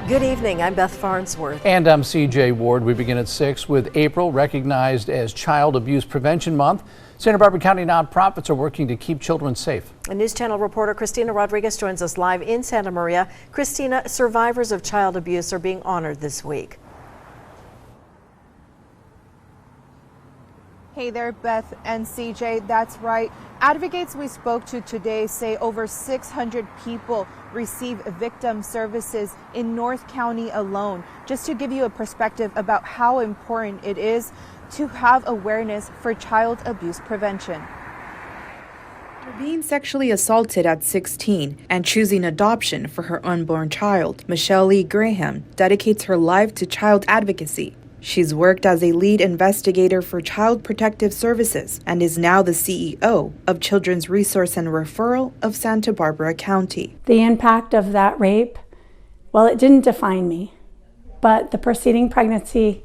Good evening, I'm Beth Farnsworth. And I'm CJ Ward. We begin at 6 with April, recognized as Child Abuse Prevention Month. Santa Barbara County nonprofits are working to keep children safe. And News Channel reporter Christina Rodriguez joins us live in Santa Maria. Christina, survivors of child abuse are being honored this week. Hey there, Beth and CJ, that's right. Advocates we spoke to today say over 600 people receive victim services in North County alone. Just to give you a perspective about how important it is to have awareness for child abuse prevention. Being sexually assaulted at 16 and choosing adoption for her unborn child, Michelle Lee Graham dedicates her life to child advocacy. She's worked as a lead investigator for Child Protective Services and is now the CEO of Children's Resource and Referral of Santa Barbara County. The impact of that rape, well, it didn't define me, but the preceding pregnancy,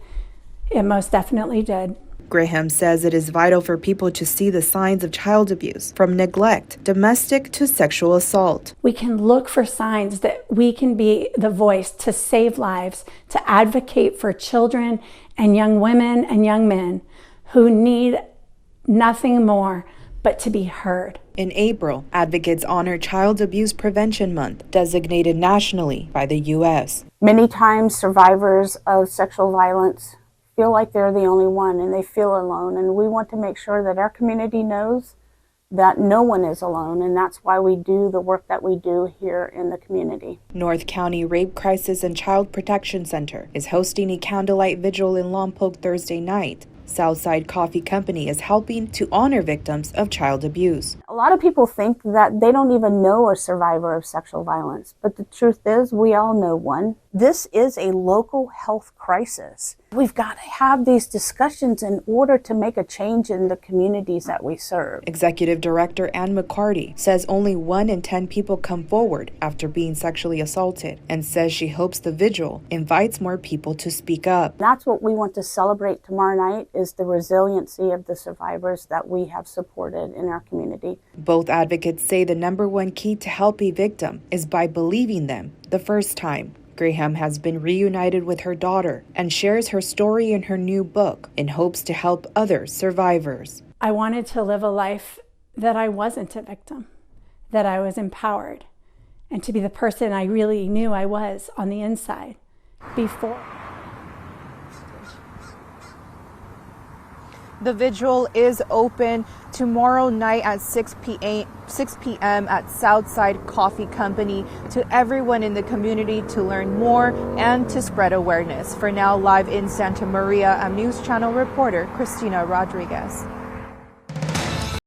it most definitely did. Graham says it is vital for people to see the signs of child abuse, from neglect, domestic to sexual assault. We can look for signs that we can be the voice to save lives, to advocate for children and young women and young men who need nothing more but to be heard. In April, advocates honor Child Abuse Prevention Month, designated nationally by the U.S. Many times survivors of sexual violence feel like they're the only one and they feel alone, and we want to make sure that our community knows that no one is alone, and that's why we do the work that we do here in the community. North County Rape Crisis and Child Protection Center is hosting a candlelight vigil in Lompoc Thursday night. Southside Coffee Company is helping to honor victims of child abuse. A lot of people think that they don't even know a survivor of sexual violence, but the truth is we all know one. This is a local health crisis. We've got to have these discussions in order to make a change in the communities that we serve. Executive Director Ann McCarty says only 1 in 10 people come forward after being sexually assaulted, and says she hopes the vigil invites more people to speak up. That's what we want to celebrate tomorrow night, is the resiliency of the survivors that we have supported in our community. Both advocates say the #1 key to help a victim is by believing them the first time. Graham has been reunited with her daughter and shares her story in her new book in hopes to help other survivors. I wanted to live a life that I wasn't a victim, that I was empowered, and to be the person I really knew I was on the inside before. The vigil is open tomorrow night at 6 p.m. at Southside Coffee Company to everyone in the community to learn more and to spread awareness. For now, live in Santa Maria, I'm News Channel reporter Christina Rodriguez.